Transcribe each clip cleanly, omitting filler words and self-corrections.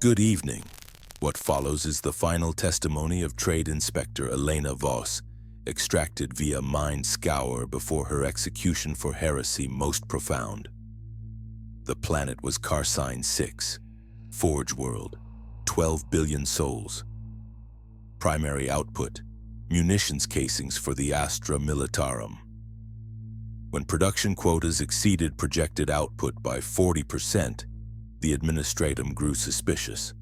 Good evening. What follows is the final testimony of Trade Inspector Elena Vos, extracted via mind scour before her execution for heresy most profound. The planet was Carsign 6, Forge World, 12 billion souls. Primary output, munitions casings for the Astra Militarum. When production quotas exceeded projected output by 40%, the administratum grew suspicious.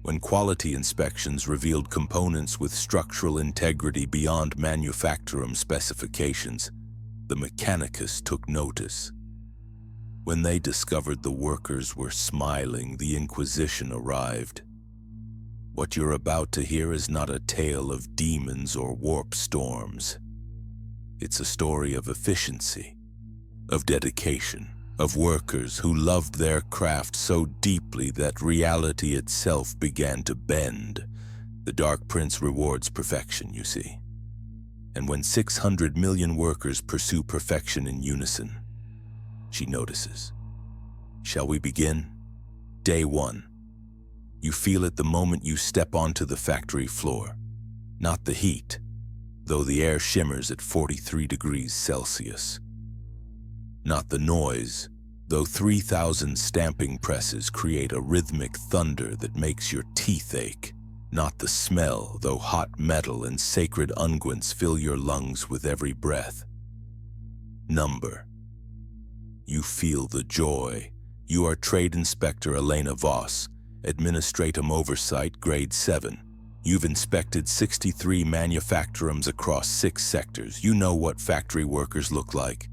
When quality inspections revealed components with structural integrity beyond manufacturum specifications, the Mechanicus took notice. When they discovered the workers were smiling, the Inquisition arrived. What you're about to hear is not a tale of demons or warp storms. It's a story of efficiency, of dedication, of workers who loved their craft so deeply that reality itself began to bend. The Dark Prince rewards perfection, you see. And when 600 million workers pursue perfection in unison, she notices. Shall we begin? Day 1. You feel it the moment you step onto the factory floor. Not the heat, though the air shimmers at 43 degrees Celsius. Not the noise, though 3,000 stamping presses create a rhythmic thunder that makes your teeth ache. Not the smell, though hot metal and sacred unguents fill your lungs with every breath. Number. You feel the joy. You are Trade Inspector Elena Vos, Administratum Oversight, Grade 7. You've inspected 63 manufacturums across 6 sectors. You know what factory workers look like.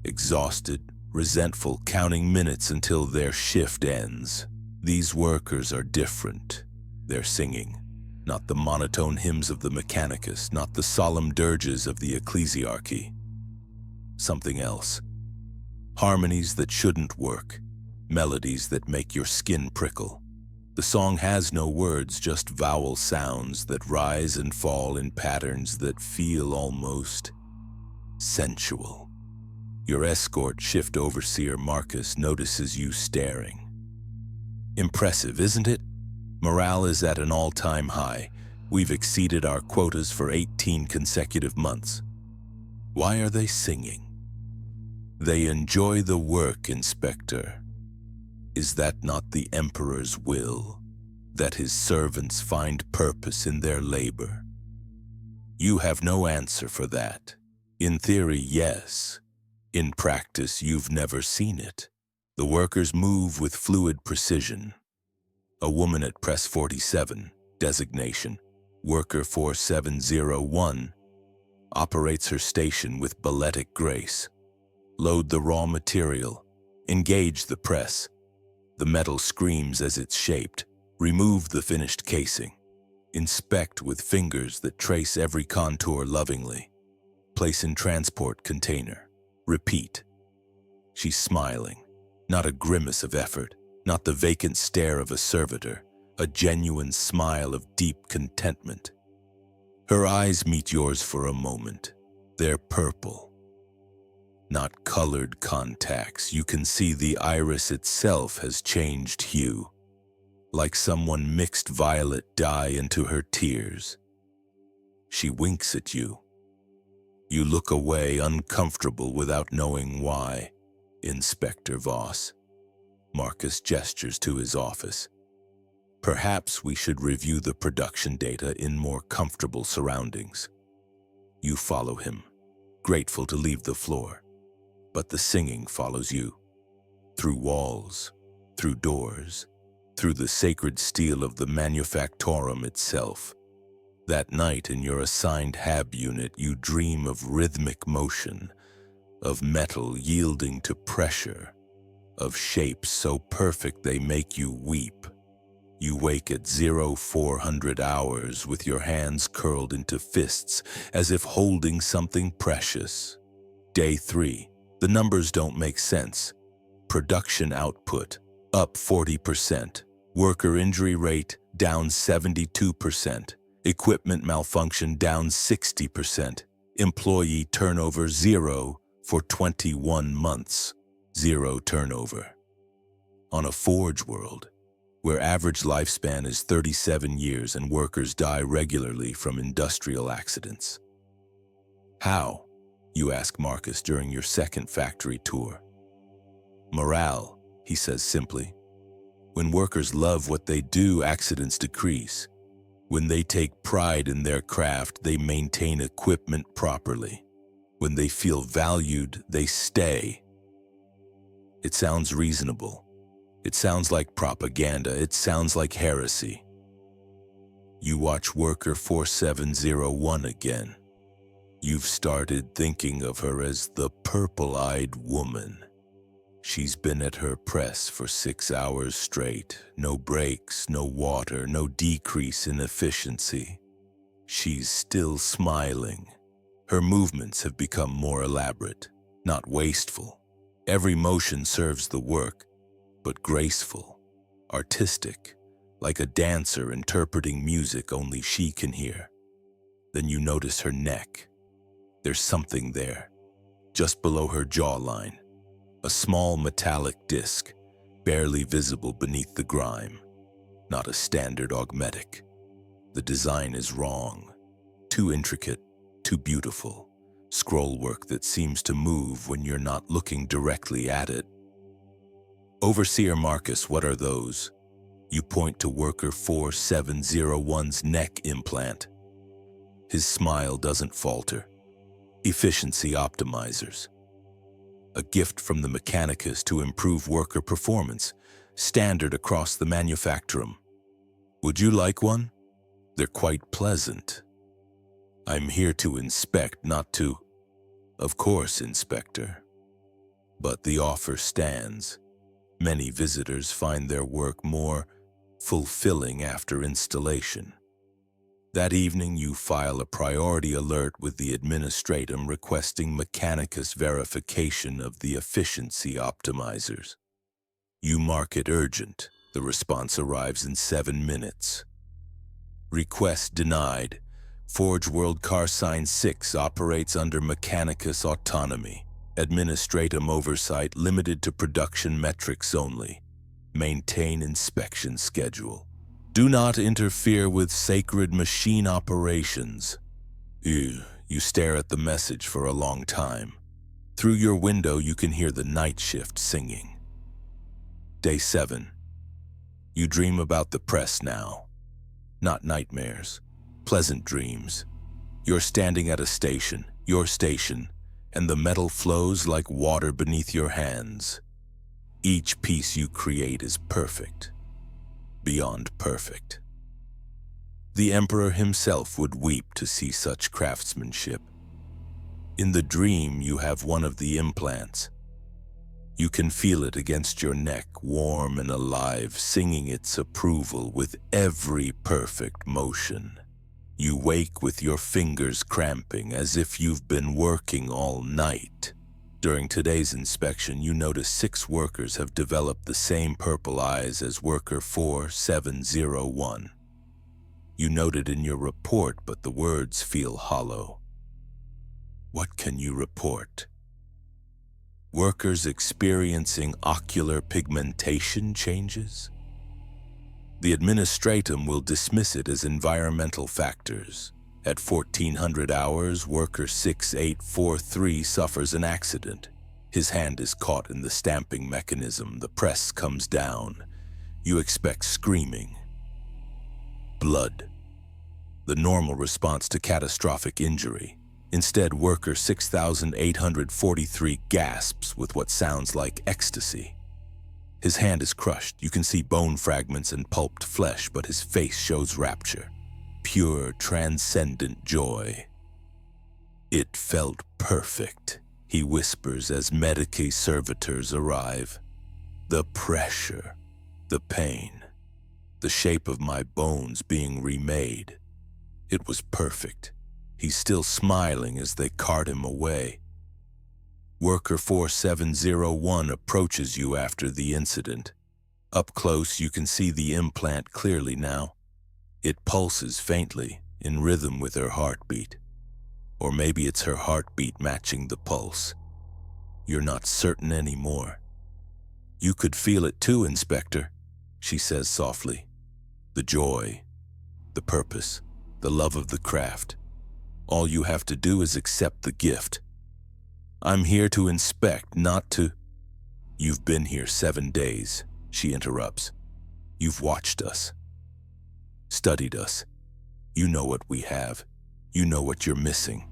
Exhausted, resentful, counting minutes until their shift ends. These workers are different. They're singing, not the monotone hymns of the Mechanicus, not the solemn dirges of the ecclesiarchy. Something else. Harmonies that shouldn't work, melodies that make your skin prickle. The song has no words, just vowel sounds that rise and fall in patterns that feel almost sensual. Your escort, Shift Overseer Marcus, notices you staring. Impressive, isn't it? Morale is at an all-time high. We've exceeded our quotas for 18 consecutive months. Why are they singing? They enjoy the work, Inspector. Is that not the Emperor's will, that his servants find purpose in their labor? You have no answer for that. In theory, yes. In practice, you've never seen it. The workers move with fluid precision. A woman at Press 47, designation, Worker 4701, operates her station with balletic grace. Load the raw material. Engage the press. The metal screams as it's shaped. Remove the finished casing. Inspect with fingers that trace every contour lovingly. Place in transport container. Repeat. She's smiling, not a grimace of effort, not the vacant stare of a servitor, a genuine smile of deep contentment. Her eyes meet yours for a moment. They're purple. Not colored contacts. You can see the iris itself has changed hue, like someone mixed violet dye into her tears. She winks at you. You look away, uncomfortable without knowing why. Inspector Vos. Marcus gestures to his office. Perhaps we should review the production data in more comfortable surroundings. You follow him, grateful to leave the floor. But the singing follows you. Through walls, through doors, through the sacred steel of the manufactorum itself. That night in your assigned HAB unit, you dream of rhythmic motion, of metal yielding to pressure, of shapes so perfect they make you weep. You wake at 0400 hours with your hands curled into fists as if holding something precious. Day 3. The numbers don't make sense. Production output, up 40%. Worker injury rate, down 72%. Equipment malfunction, down 60%. Employee turnover, 0 for 21 months. 0 turnover. On a Forge world, where average lifespan is 37 years and workers die regularly from industrial accidents. How? You ask Marcus during your second factory tour. Morale, he says simply. When workers love what they do, accidents decrease. When they take pride in their craft, they maintain equipment properly. When they feel valued, they stay. It sounds reasonable. It sounds like propaganda. It sounds like heresy. You watch Worker 4701 again. You've started thinking of her as the purple-eyed woman. She's been at her press for 6 hours straight. No breaks, no water, no decrease in efficiency. She's still smiling. Her movements have become more elaborate, not wasteful. Every motion serves the work, but graceful, artistic, like a dancer interpreting music only she can hear. Then you notice her neck. There's something there, just below her jawline. A small metallic disc, barely visible beneath the grime. Not a standard augmetic. The design is wrong. Too intricate, too beautiful. Scrollwork that seems to move when you're not looking directly at it. Overseer Marcus, what are those? You point to Worker 4701's neck implant. His smile doesn't falter. Efficiency optimizers. A gift from the Mechanicus to improve worker performance, standard across the manufacturum. Would you like one? They're quite pleasant. I'm here to inspect, not to... Of course, Inspector. But the offer stands. Many visitors find their work more fulfilling after installation. That evening, you file a priority alert with the administratum requesting Mechanicus verification of the efficiency optimizers. You mark it urgent. The response arrives in 7 minutes. Request denied. Forge World Car Sign 6 operates under Mechanicus autonomy. Administratum oversight limited to production metrics only. Maintain inspection schedule. Do not interfere with sacred machine operations. You stare at the message for a long time. Through your window, you can hear the night shift singing. Day 7. You dream about the press now. Not nightmares, pleasant dreams. You're standing at a station, your station, and the metal flows like water beneath your hands. Each piece you create is perfect. Beyond perfect. The Emperor himself would weep to see such craftsmanship. In the dream, you have one of the implants. You can feel it against your neck, warm and alive, singing its approval with every perfect motion. You wake with your fingers cramping as if you've been working all night. During today's inspection, you notice 6 workers have developed the same purple eyes as Worker 4701. You note it in your report, but the words feel hollow. What can you report? Workers experiencing ocular pigmentation changes? The administratum will dismiss it as environmental factors. At 1400 hours, Worker 6843 suffers an accident. His hand is caught in the stamping mechanism. The press comes down. You expect screaming. Blood. The normal response to catastrophic injury. Instead, Worker 6843 gasps with what sounds like ecstasy. His hand is crushed. You can see bone fragments and pulped flesh, but his face shows rapture. Pure, transcendent joy. It felt perfect, he whispers as Medici Servitors arrive. The pressure, the pain, the shape of my bones being remade. It was perfect. He's still smiling as they cart him away. Worker 4701 approaches you after the incident. Up close, you can see the implant clearly now. It pulses faintly, in rhythm with her heartbeat. Or maybe it's her heartbeat matching the pulse. You're not certain anymore. You could feel it too, Inspector. she says softly. The joy, the purpose, the love of the craft. All you have to do is accept the gift. I'm here to inspect, not to... You've been here 7 days, she interrupts. You've watched us, studied us. You know what we have. You know what you're missing.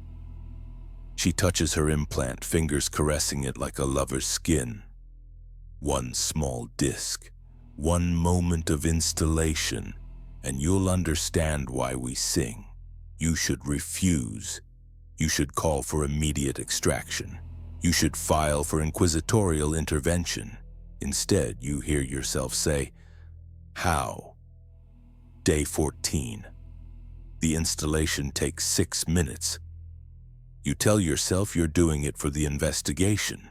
She touches her implant, fingers caressing it like a lover's skin. One small disc, one moment of installation, and you'll understand why we sing. You should refuse. You should call for immediate extraction. You should file for inquisitorial intervention. Instead, you hear yourself say, how? Day 14. The installation takes 6 minutes. You tell yourself you're doing it for the investigation,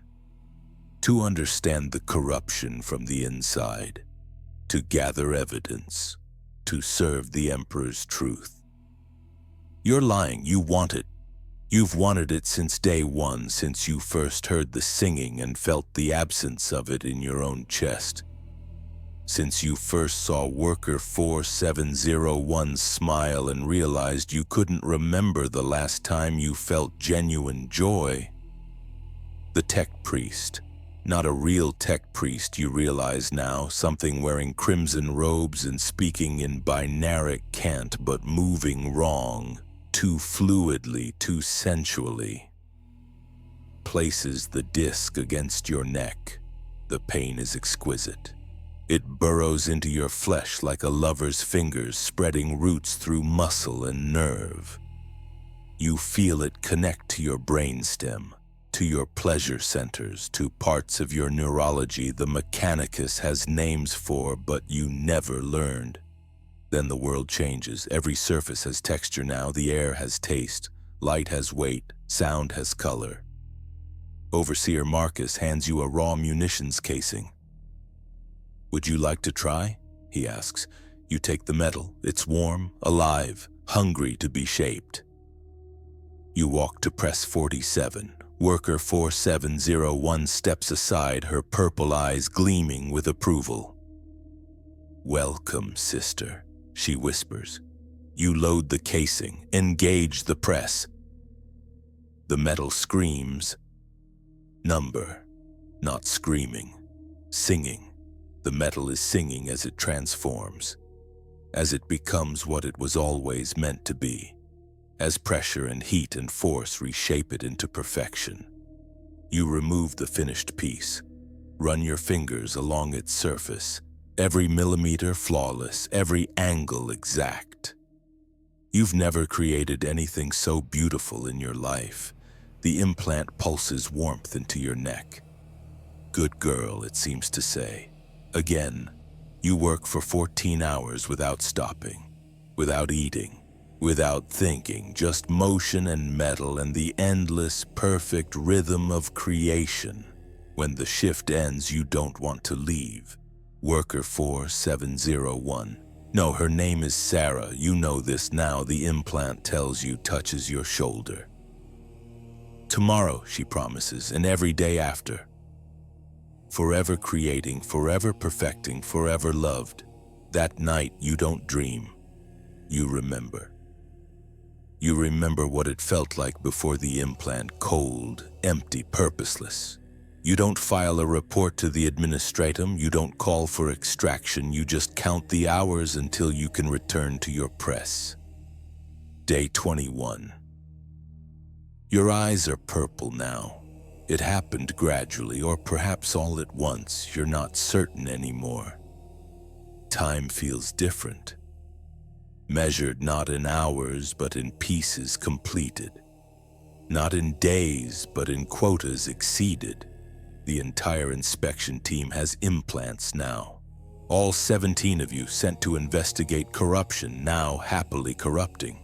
to understand the corruption from the inside, to gather evidence, to serve the Emperor's truth. You're lying. You want it. You've wanted it since day 1, since you first heard the singing and felt the absence of it in your own chest. Since you first saw Worker 4701 smile and realized you couldn't remember the last time you felt genuine joy. The tech priest, not a real tech priest, you realize now, something wearing crimson robes and speaking in binaric cant but moving wrong, too fluidly, too sensually. Places the disc against your neck. The pain is exquisite. It burrows into your flesh like a lover's fingers, spreading roots through muscle and nerve. You feel it connect to your brainstem, to your pleasure centers, to parts of your neurology the mechanicus has names for, but you never learned. Then the world changes. Every surface has texture now. The air has taste. Light has weight. Sound has color. Overseer Marcus hands you a raw munitions casing. Would you like to try? He asks. You take the metal. It's warm, alive, hungry to be shaped. You walk to press 47. Worker 4701 steps aside, her purple eyes gleaming with approval. Welcome, sister, she whispers. You load the casing, engage the press. The metal screams. Number, not screaming, singing. The metal is singing as it transforms, as it becomes what it was always meant to be, as pressure and heat and force reshape it into perfection. You remove the finished piece, run your fingers along its surface, every millimeter flawless, every angle exact. You've never created anything so beautiful in your life. The implant pulses warmth into your neck. Good girl, it seems to say. Again, you work for 14 hours without stopping, without eating, without thinking, just motion and metal and the endless, perfect rhythm of creation. When the shift ends, you don't want to leave. Worker 4701. No, her name is Sarah. You know this now, the implant tells you, touches your shoulder. Tomorrow, she promises, and every day after. Forever creating, forever perfecting, forever loved. That night you don't dream. You remember. You remember what it felt like before the implant, cold, empty, purposeless. You don't file a report to the administratum, you don't call for extraction, you just count the hours until you can return to your press. Day 21. Your eyes are purple now. It happened gradually, or perhaps all at once. You're not certain anymore. Time feels different. Measured not in hours, but in pieces completed. Not in days, but in quotas exceeded. The entire inspection team has implants now. All 17 of you sent to investigate corruption, now happily corrupting.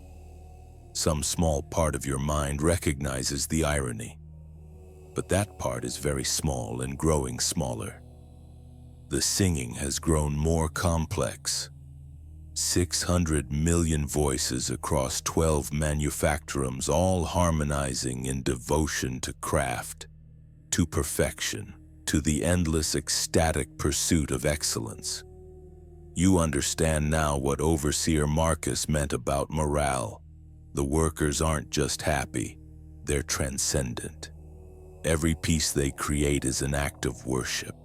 Some small part of your mind recognizes the irony. But that part is very small and growing smaller. The singing has grown more complex. 600 million voices across 12 manufactorums, all harmonizing in devotion to craft, to perfection, to the endless ecstatic pursuit of excellence. You understand now what Overseer Marcus meant about morale. The workers aren't just happy, they're transcendent. Every piece they create is an act of worship.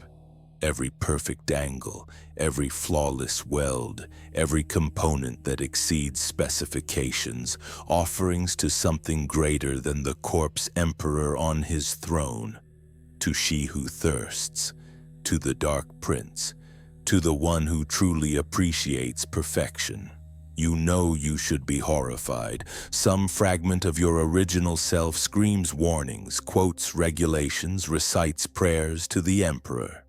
Every perfect angle, every flawless weld, every component that exceeds specifications, offerings to something greater than the corpse emperor on his throne, to she who thirsts, to the dark prince, to the one who truly appreciates perfection. You know you should be horrified. Some fragment of your original self screams warnings, quotes regulations, recites prayers to the emperor.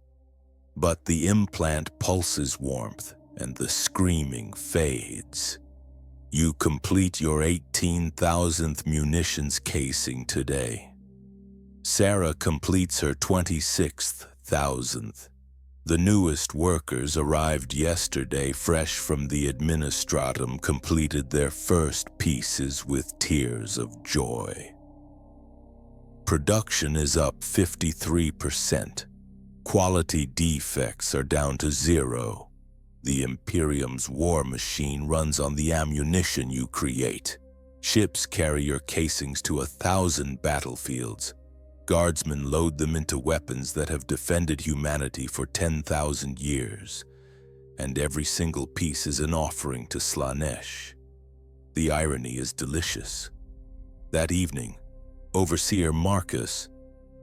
But the implant pulses warmth, and the screaming fades. You complete your 18,000th munitions casing today. Sarah completes her 26,000th. The newest workers arrived yesterday fresh from the administratum, completed their first pieces with tears of joy. Production is up 53%. Quality defects are down to 0. The Imperium's war machine runs on the ammunition you create. Ships carry your casings to 1,000 battlefields. Guardsmen load them into weapons that have defended humanity for 10,000 years. And every single piece is an offering to Slaanesh. The irony is delicious. That evening, Overseer Marcus,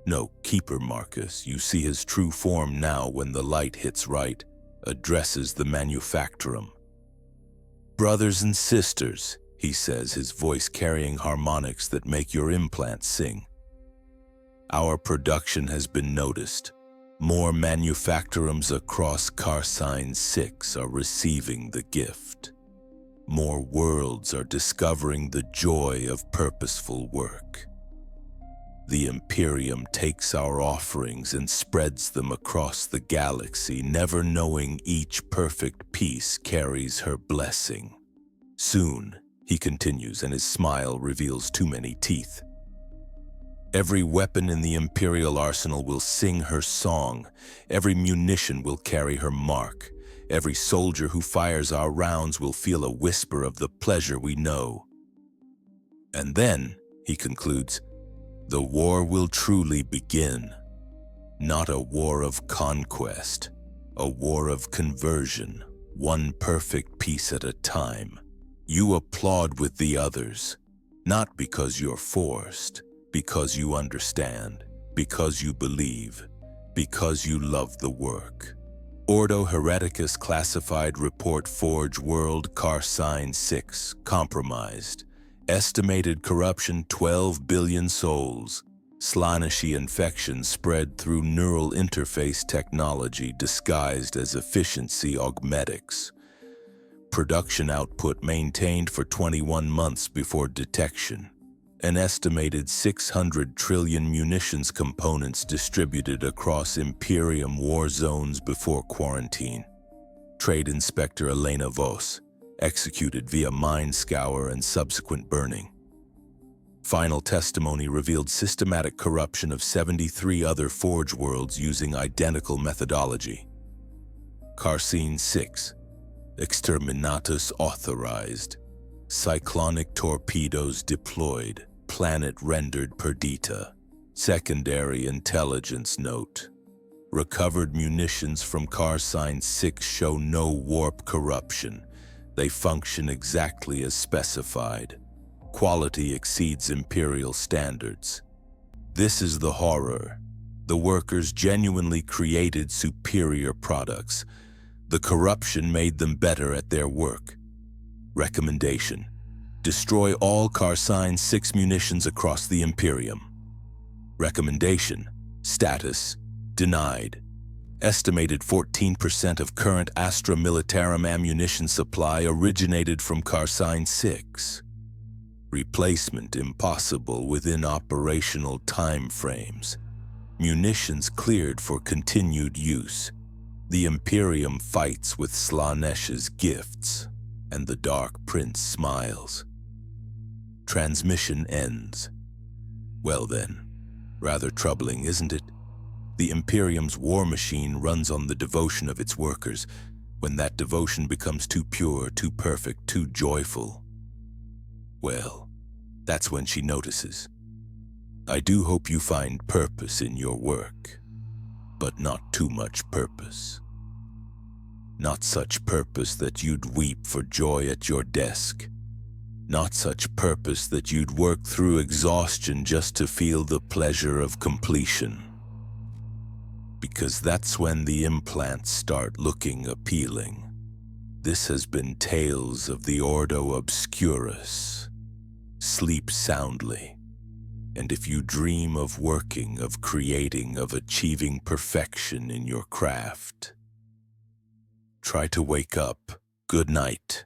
no, Keeper Marcus, you see his true form now when the light hits right, addresses the manufactorum. "Brothers and sisters," he says, his voice carrying harmonics that make your implants sing. "Our production has been noticed. More manufactorums across Carsign 6 are receiving the gift. More worlds are discovering the joy of purposeful work. The Imperium takes our offerings and spreads them across the galaxy, never knowing each perfect piece carries her blessing. Soon," he continues, and his smile reveals too many teeth, "every weapon in the Imperial arsenal will sing her song. Every munition will carry her mark. Every soldier who fires our rounds will feel a whisper of the pleasure we know. And then," he concludes, "the war will truly begin. Not a war of conquest, a war of conversion, one perfect piece at a time. You applaud with the others, not because you're forced, because you understand, because you believe, because you love the work." Ordo Hereticus Classified Report Forge World Carsign 6 compromised. Estimated corruption 12 billion souls. Slaaneshi infection spread through neural interface technology disguised as efficiency augmetics. Production output maintained for 21 months before detection. An estimated 600 trillion munitions components distributed across Imperium war zones before quarantine. Trade Inspector Elena Vos, executed via mind scour and subsequent burning. Final testimony revealed systematic corruption of 73 other Forge worlds using identical methodology. Carsign 6, Exterminatus authorized. Cyclonic torpedoes deployed. Planet rendered Perdita. Secondary intelligence note. Recovered munitions from Carsign 6 show no warp corruption. They function exactly as specified. Quality exceeds Imperial standards. This is the horror. The workers genuinely created superior products. The corruption made them better at their work. Recommendation: destroy all Carsign 6 munitions across the Imperium. Recommendation: status: denied. Estimated 14% of current Astra Militarum ammunition supply originated from Carsign 6. Replacement impossible within operational time frames. Munitions cleared for continued use. The Imperium fights with Slaanesh's gifts, and the Dark Prince smiles. Transmission ends. Well then, rather troubling, isn't it? The Imperium's war machine runs on the devotion of its workers. When that devotion becomes too pure, too perfect, too joyful, well, that's when she notices. I do hope you find purpose in your work, but not too much purpose. Not such purpose that you'd weep for joy at your desk. Not such purpose that you'd work through exhaustion just to feel the pleasure of completion. Because that's when the implants start looking appealing. This has been Tales of the Ordo Obscurus. Sleep soundly. And if you dream of working, of creating, of achieving perfection in your craft, try to wake up. Good night.